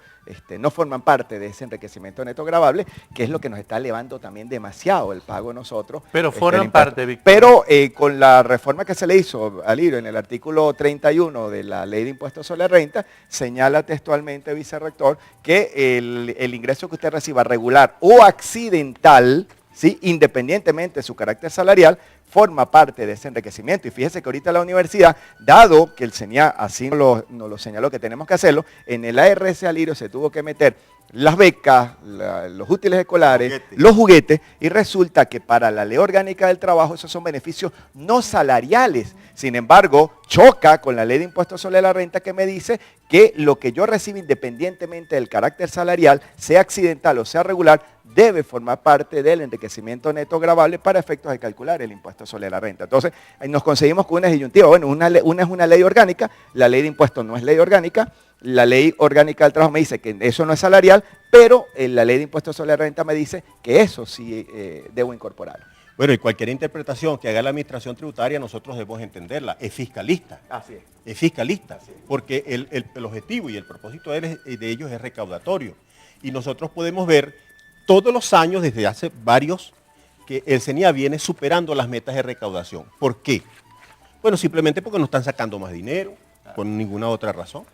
no forman parte de ese enriquecimiento neto gravable, que es lo que nos está elevando también demasiado el pago a nosotros. Pero forman parte, Víctor. Pero con la reforma que se le hizo al IRO en el artículo 31 de la Ley de Impuestos sobre la Renta, señala textualmente, vicerrector, que el ingreso que usted reciba regular o accidental, ¿sí?, independientemente de su carácter salarial, forma parte de ese enriquecimiento. Y fíjese que ahorita la universidad, dado que el CENIA así nos lo señaló que tenemos que hacerlo, en el ARS Alirio se tuvo que meter las becas, los útiles escolares, los juguetes, y resulta que para la Ley Orgánica del Trabajo esos son beneficios no salariales. Sin embargo, choca con la Ley de Impuestos sobre la Renta, que me dice que lo que yo recibo independientemente del carácter salarial, sea accidental o sea regular, debe formar parte del enriquecimiento neto gravable para efectos de calcular el impuesto sobre la renta. Entonces, nos conseguimos con una disyuntiva. Bueno, una es una ley orgánica, la ley de impuestos no es ley orgánica, la ley orgánica del trabajo me dice que eso no es salarial, pero la ley de impuestos sobre la renta me dice que eso sí debo incorporar. Bueno, y cualquier interpretación que haga la administración tributaria, nosotros debemos entenderla. Es fiscalista. Así es. Es fiscalista, porque el objetivo y el propósito de ellos es recaudatorio. Y nosotros podemos ver todos los años, desde hace varios, que el CENIA viene superando las metas de recaudación. ¿Por qué? Bueno, simplemente porque no están sacando más dinero, por ninguna otra razón.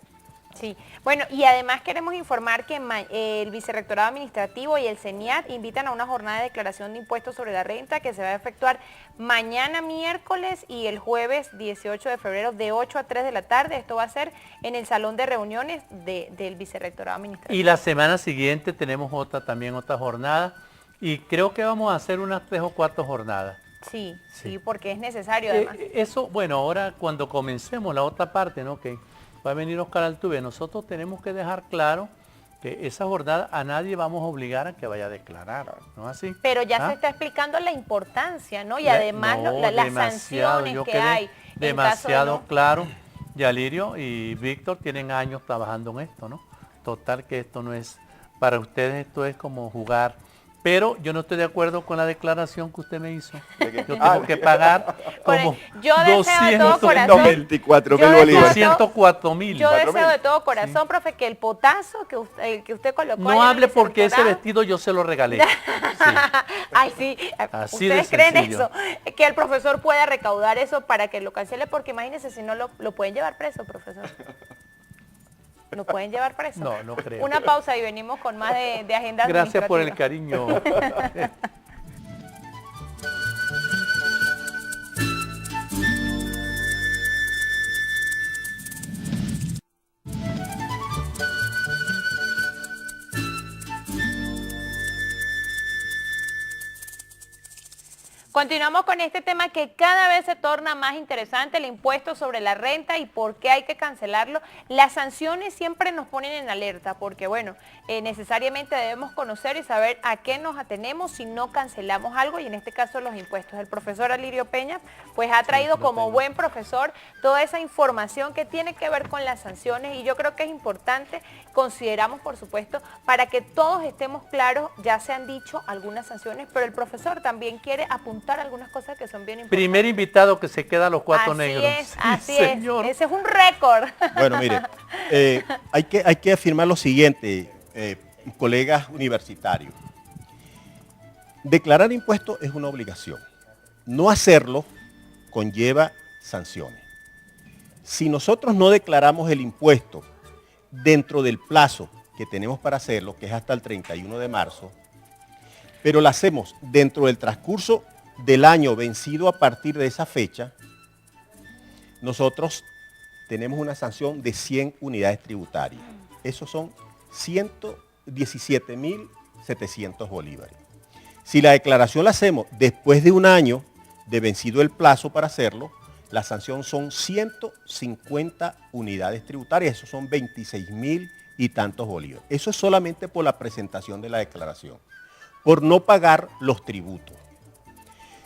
Sí, bueno, y además queremos informar que el Vicerrectorado Administrativo y el CENIAT invitan a una jornada de declaración de impuestos sobre la renta que se va a efectuar mañana miércoles y el jueves 18 de febrero de 8 a 3 de la tarde. Esto va a ser en el salón de reuniones del Vicerrectorado Administrativo. Y la semana siguiente tenemos también otra jornada y creo que vamos a hacer unas 3 o 4 jornadas. Sí, porque es necesario además. Eso, bueno, ahora cuando comencemos la otra parte, ¿no? Que va a venir Oscar Altuve, nosotros tenemos que dejar claro que esa jornada a nadie vamos a obligar a que vaya a declarar, ¿no es así? Pero ya se está explicando la importancia, ¿no? Y además las sanciones que hay. Demasiado claro. Yalirio y Víctor tienen años trabajando en esto, ¿no? Total que esto no es, para ustedes esto es como jugar. Pero yo no estoy de acuerdo con la declaración que usted me hizo. Yo tengo que pagar como yo deseo de todo corazón, 204.000. Yo deseo de todo corazón, profe, que el potazo que usted colocó. No hable porque ese vestido yo se lo regalé. Sí. Ay, sí. Así ¿Ustedes creen eso? Que el profesor pueda recaudar eso para que lo cancele, porque imagínense si no lo pueden llevar preso, profesor. ¿Lo pueden llevar preso? No, no creo. Una pausa y venimos con más de agenda. Gracias por el cariño. Continuamos con este tema que cada vez se torna más interesante, el impuesto sobre la renta y por qué hay que cancelarlo. Las sanciones siempre nos ponen en alerta porque, bueno, necesariamente debemos conocer y saber a qué nos atenemos si no cancelamos algo, y en este caso los impuestos. El profesor Alirio Peña pues ha traído como buen profesor toda esa información que tiene que ver con las sanciones, y yo creo que es importante, consideramos por supuesto, para que todos estemos claros. Ya se han dicho algunas sanciones, pero el profesor también quiere apuntar algunas cosas que son bien importantes. Primer invitado que se queda a los 4 negros. Así es. Ese es un récord. Bueno, mire, hay que afirmar lo siguiente, colegas universitarios. Declarar impuestos es una obligación. No hacerlo conlleva sanciones. Si nosotros no declaramos el impuesto dentro del plazo que tenemos para hacerlo, que es hasta el 31 de marzo, pero lo hacemos dentro del transcurso del año vencido a partir de esa fecha, nosotros tenemos una sanción de 100 unidades tributarias. Esos son 117.700 bolívares. Si la declaración la hacemos después de un año de vencido el plazo para hacerlo, la sanción son 150 unidades tributarias, eso son 26.000 y tantos bolívares. Eso es solamente por la presentación de la declaración, por no pagar los tributos.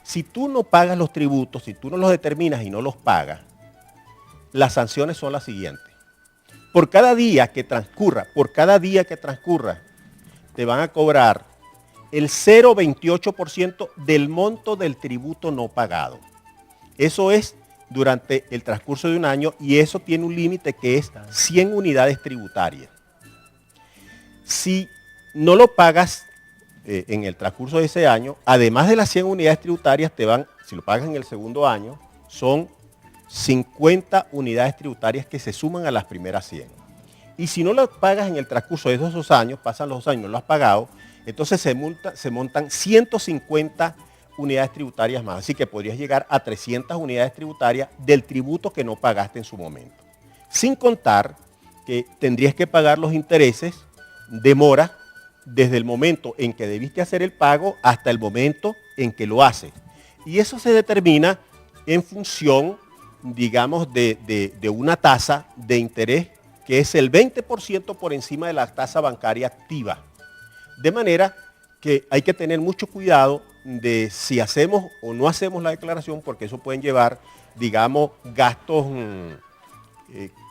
Si tú no pagas los tributos, si tú no los determinas y no los pagas, las sanciones son las siguientes. Por cada día que transcurra, te van a cobrar el 0,28% del monto del tributo no pagado. Eso es durante el transcurso de un año y eso tiene un límite que es 100 unidades tributarias. Si no lo pagas en el transcurso de ese año, además de las 100 unidades tributarias, si lo pagas en el segundo año, son 50 unidades tributarias que se suman a las primeras 100. Y si no lo pagas en el transcurso de esos 2 años, pasan los 2 años, no lo has pagado, entonces se montan 150 unidades tributarias más. Así que podrías llegar a 300 unidades tributarias del tributo que no pagaste en su momento. Sin contar que tendrías que pagar los intereses de mora desde el momento en que debiste hacer el pago hasta el momento en que lo haces. Y eso se determina en función, digamos, de una tasa de interés que es el 20% por encima de la tasa bancaria activa. De manera que hay que tener mucho cuidado de si hacemos o no hacemos la declaración, porque eso pueden llevar, digamos, gastos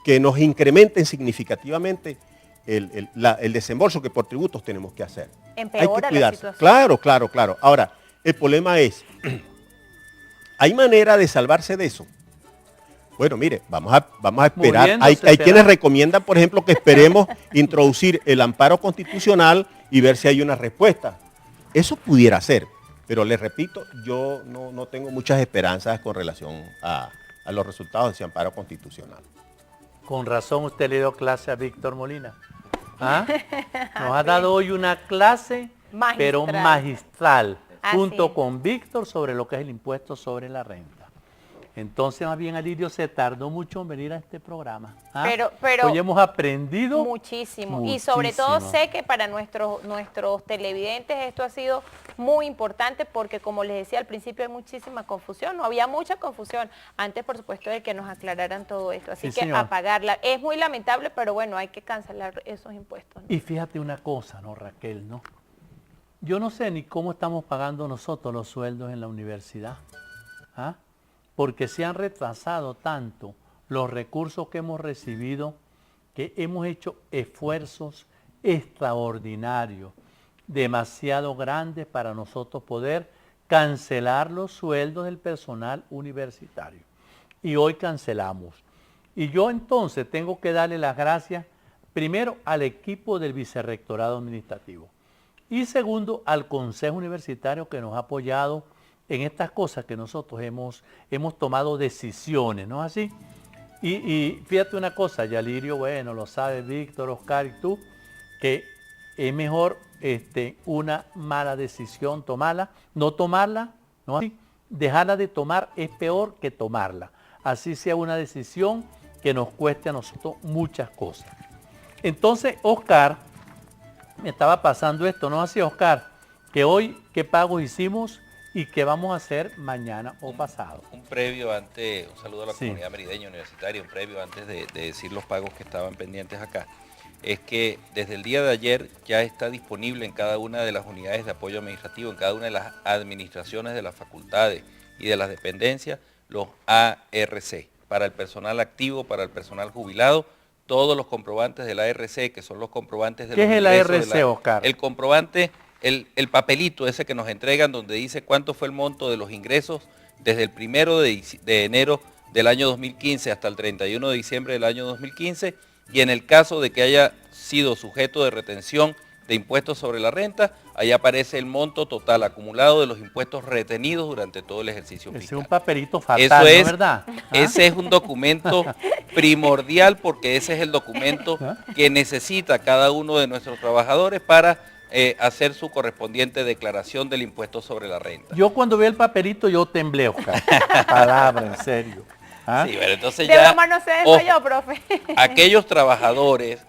que nos incrementen significativamente el desembolso que por tributos tenemos que hacer. Empeora la situación. Claro. Ahora, el problema es, ¿hay manera de salvarse de eso? Bueno, mire, vamos a esperar. Hay quienes recomiendan, por ejemplo, que esperemos introducir el amparo constitucional y ver si hay una respuesta. Eso pudiera ser, pero les repito, yo no tengo muchas esperanzas con relación a los resultados de ese amparo constitucional. Con razón usted le dio clase a Víctor Molina. ¿Ah? Nos ha dado hoy una clase, pero magistral, junto con Víctor, sobre lo que es el impuesto sobre la renta. Entonces, más bien, Alirio se tardó mucho en venir a este programa. ¿Ah? Pero hoy hemos aprendido muchísimo. Y sobre todo sé que para nuestros televidentes esto ha sido muy importante porque, como les decía al principio, hay muchísima confusión. No había mucha confusión antes, por supuesto, de que nos aclararan todo esto. Así que a pagarla. Es muy lamentable, pero bueno, hay que cancelar esos impuestos, ¿no? Y fíjate una cosa, ¿no, Raquel? ¿No? Yo no sé ni cómo estamos pagando nosotros los sueldos en la universidad. ¿Ah? Porque se han retrasado tanto los recursos que hemos recibido, que hemos hecho esfuerzos extraordinarios, demasiado grandes para nosotros poder cancelar los sueldos del personal universitario. Y hoy cancelamos. Y yo entonces tengo que darle las gracias primero al equipo del Vicerrectorado Administrativo y segundo al Consejo Universitario que nos ha apoyado en estas cosas que nosotros hemos tomado decisiones, ¿no es así? Y fíjate una cosa, Yalirio, bueno, lo sabe Víctor, Oscar y tú, que es mejor una mala decisión tomarla, no tomarla, ¿no? Así, dejarla de tomar es peor que tomarla. Así sea una decisión que nos cueste a nosotros muchas cosas. Entonces, Oscar, me estaba pasando esto, ¿no es así, Oscar? Que hoy, ¿qué pagos hicimos? ¿Y qué vamos a hacer mañana o pasado? Un previo antes, un saludo a la comunidad merideña universitaria, un previo antes de decir los pagos que estaban pendientes acá, es que desde el día de ayer ya está disponible en cada una de las unidades de apoyo administrativo, en cada una de las administraciones de las facultades y de las dependencias, los ARC, para el personal activo, para el personal jubilado, todos los comprobantes del ARC, que son los comprobantes de los ingresos. ¿Qué es el ARC, Oscar? El comprobante, el papelito ese que nos entregan donde dice cuánto fue el monto de los ingresos desde el 1 de enero del año 2015 hasta el 31 de diciembre del año 2015 y en el caso de que haya sido sujeto de retención de impuestos sobre la renta, ahí aparece el monto total acumulado de los impuestos retenidos durante todo el ejercicio fiscal. Ese es un papelito fatal, Eso es, ¿no, verdad? Ese es un documento primordial porque ese es el documento que necesita cada uno de nuestros trabajadores para hacer su correspondiente declaración del impuesto sobre la renta. Yo cuando vi el papelito yo temblé, Oscar. Palabra, en serio. ¿Ah? Sí, pero entonces de ya, broma no se desmayó, profe. Aquellos trabajadores,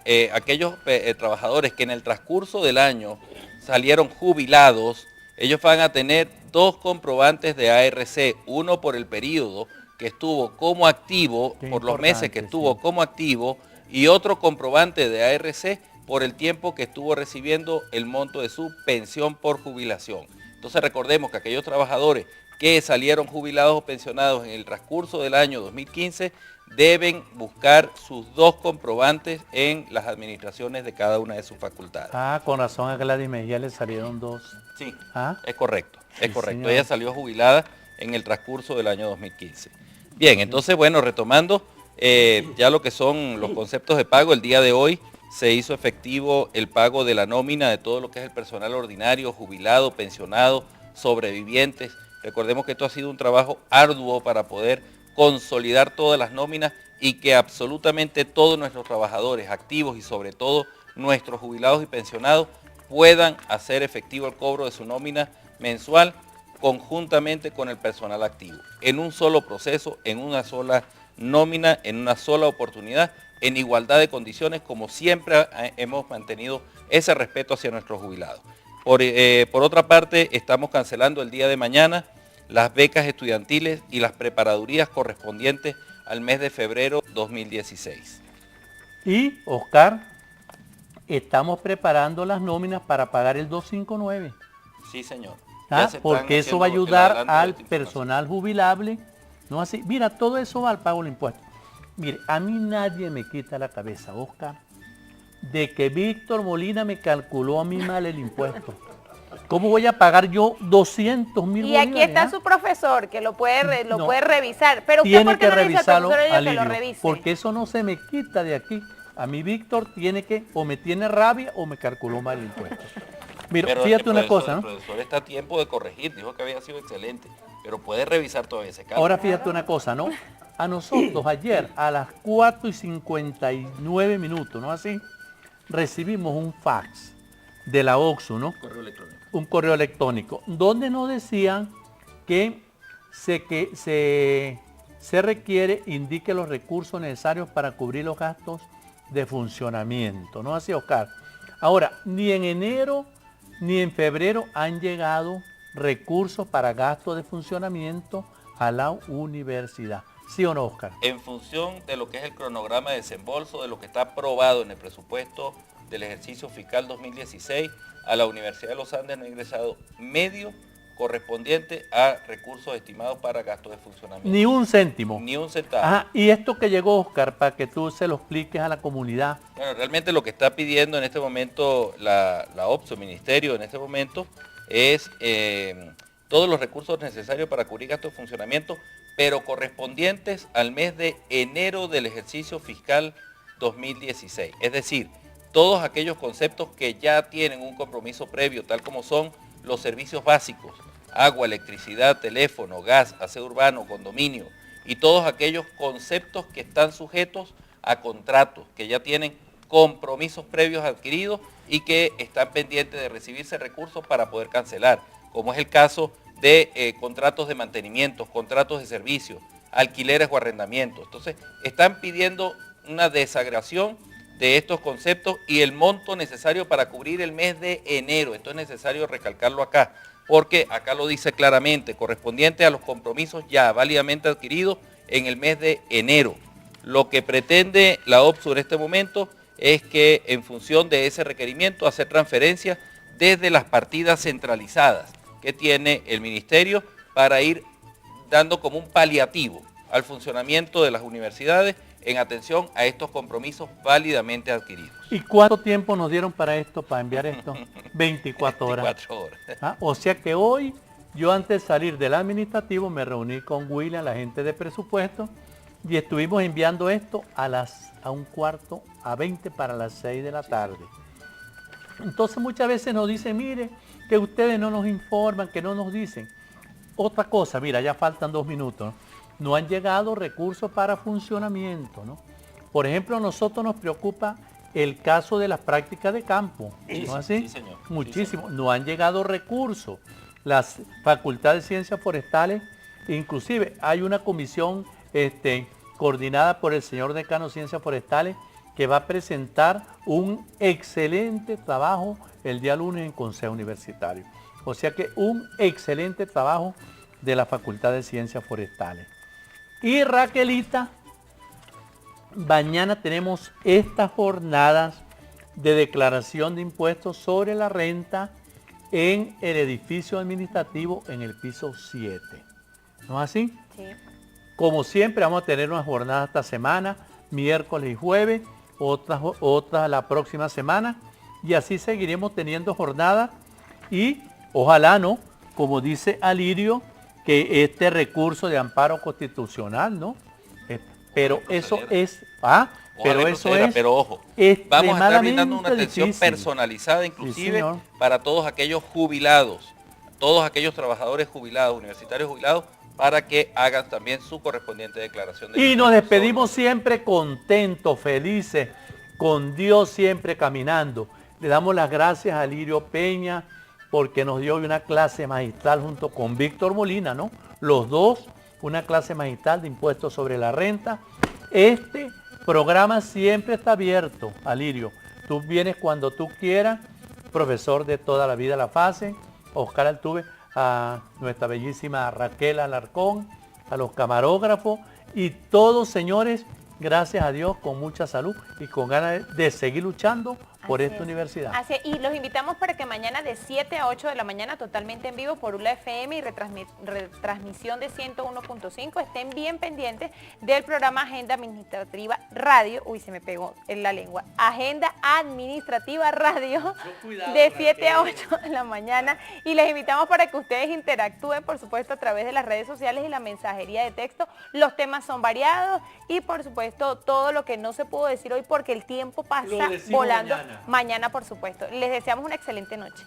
trabajadores que en el transcurso del año salieron jubilados, ellos van a tener 2 comprobantes de ARC, uno por el periodo que estuvo como activo, por los meses que estuvo como activo, y otro comprobante de ARC por el tiempo que estuvo recibiendo el monto de su pensión por jubilación. Entonces recordemos que aquellos trabajadores que salieron jubilados o pensionados en el transcurso del año 2015 deben buscar sus 2 comprobantes en las administraciones de cada una de sus facultades. Ah, con razón a Gladys Mejía le salieron 2. Sí, ¿Ah? es correcto, es Sí, correcto. señor. Ella salió jubilada en el transcurso del año 2015. Bien, entonces, bueno, retomando ya lo que son los conceptos de pago, el día de hoy se hizo efectivo el pago de la nómina de todo lo que es el personal ordinario, jubilado, pensionado, sobrevivientes. Recordemos que esto ha sido un trabajo arduo para poder consolidar todas las nóminas y que absolutamente todos nuestros trabajadores activos y sobre todo nuestros jubilados y pensionados puedan hacer efectivo el cobro de su nómina mensual conjuntamente con el personal activo, en un solo proceso, en una sola nómina, en una sola oportunidad, en igualdad de condiciones, como siempre hemos mantenido ese respeto hacia nuestros jubilados. Por otra parte, estamos cancelando el día de mañana las becas estudiantiles y las preparadurías correspondientes al mes de febrero 2016. Y, Oscar, estamos preparando las nóminas para pagar el 259. Sí, señor. ¿Ah? Ya se están Porque eso va a haciendo el ayudar adelanto de al esta información. personal jubilable. No así. Mira, todo eso va al pago del impuesto. Mire, a mí nadie me quita la cabeza, Oscar, de que Víctor Molina me calculó a mí mal el impuesto. ¿Cómo voy a pagar yo 200.000 Y aquí está bolívares, su profesor que lo puede No. puede revisar. Pero usted, Tiene ¿por qué que no le dice al revisarlo, profesor Elio que lo Alirio, revise? porque eso no se me quita de aquí. A mí Víctor tiene que, o me tiene rabia o me calculó mal el impuesto. Mira, Pero fíjate el una profesor- cosa, El ¿no? profesor está a tiempo de corregir, dijo que había sido excelente, pero puede revisar todavía ese caso. Ahora fíjate una cosa, ¿no? A nosotros ayer a las 4:59, ¿no así? Recibimos un fax de la OXU, ¿no? Correo electrónico. Un correo electrónico, donde nos decían que se requiere, indique los recursos necesarios para cubrir los gastos de funcionamiento, ¿no así, Oscar? Ahora, ni en enero ni en febrero han llegado recursos para gastos de funcionamiento a la universidad. ¿Sí o no, Oscar? En función de lo que es el cronograma de desembolso, de lo que está aprobado en el presupuesto del ejercicio fiscal 2016, a la Universidad de los Andes no ha ingresado medio correspondiente a recursos estimados para gastos de funcionamiento. Ni un céntimo. Ni un centavo. Ajá, y esto que llegó, Oscar, para que tú se lo expliques a la comunidad. Bueno, realmente lo que está pidiendo en este momento la OPSO, el ministerio en este momento, es todos los recursos necesarios para cubrir gastos de funcionamiento, pero correspondientes al mes de enero del ejercicio fiscal 2016. Es decir, todos aquellos conceptos que ya tienen un compromiso previo, tal como son los servicios básicos, agua, electricidad, teléfono, gas, aseo urbano, condominio, y todos aquellos conceptos que están sujetos a contratos, que ya tienen compromisos previos adquiridos y que están pendientes de recibirse recursos para poder cancelar, como es el caso de contratos de mantenimiento, contratos de servicios, alquileres o arrendamientos. Entonces, están pidiendo una desagregación de estos conceptos y el monto necesario para cubrir el mes de enero. Esto es necesario recalcarlo acá, porque acá lo dice claramente, correspondiente a los compromisos ya válidamente adquiridos en el mes de enero. Lo que pretende la OPSU en este momento es que en función de ese requerimiento hacer transferencias desde las partidas centralizadas que tiene el ministerio para ir dando como un paliativo al funcionamiento de las universidades en atención a estos compromisos válidamente adquiridos. ¿Y cuánto tiempo nos dieron para esto, para enviar esto? 24 horas. 24 horas. Ah, o sea que hoy, yo antes de salir del administrativo, me reuní con William, la gente de presupuesto, y estuvimos enviando esto a 1:45 para las 6 de la tarde. Entonces muchas veces nos dicen, mire, que ustedes no nos informan, que no nos dicen. Otra cosa, mira, ya faltan 2 minutos, ¿no? No han llegado recursos para funcionamiento, ¿no? Por ejemplo, a nosotros nos preocupa el caso de las prácticas de campo, ¿no así? Sí, señor. Muchísimo. Sí, señor. No han llegado recursos. Las facultades de ciencias forestales, inclusive hay una comisión coordinada por el señor decano de ciencias forestales que va a presentar un excelente trabajo el día lunes en Consejo Universitario. O sea que un excelente trabajo de la Facultad de Ciencias Forestales. Y Raquelita, mañana tenemos estas jornadas de declaración de impuestos sobre la renta en el edificio administrativo en el piso 7. ¿No es así? Sí. Como siempre vamos a tener una jornada esta semana, miércoles y jueves, otra la próxima semana, y así seguiremos teniendo jornadas y ojalá no, como dice Alirio, que este recurso de amparo constitucional, ¿no? Pero eso es, pero eso es, pero ojo, vamos a estar brindando una atención difícil, personalizada inclusive sí, para todos aquellos jubilados, todos aquellos trabajadores jubilados, universitarios jubilados, para que hagan también su correspondiente declaración. Y nos despedimos siempre contentos, felices, con Dios siempre caminando. Le damos las gracias a Alirio Peña porque nos dio una clase magistral junto con Víctor Molina, ¿no? Los dos, una clase magistral de impuestos sobre la renta. Este programa siempre está abierto, Alirio. Tú vienes cuando tú quieras, profesor de toda la vida la fase, Oscar Altuve, a nuestra bellísima Raquel Alarcón, a los camarógrafos y todos, señores, gracias a Dios, con mucha salud y con ganas de seguir luchando por esta universidad. Así es, y los invitamos para que mañana de 7 a 8 de la mañana, totalmente en vivo por ULA FM y retransmisión de 101.5, estén bien pendientes del programa Agenda Administrativa Radio, uy, se me pegó en la lengua, Agenda Administrativa Radio, de 7 a 8 de la mañana, y les invitamos para que ustedes interactúen, por supuesto, a través de las redes sociales y la mensajería de texto. Los temas son variados y, por supuesto, todo lo que no se pudo decir hoy porque el tiempo pasa volando. Mañana, por supuesto. Les deseamos una excelente noche.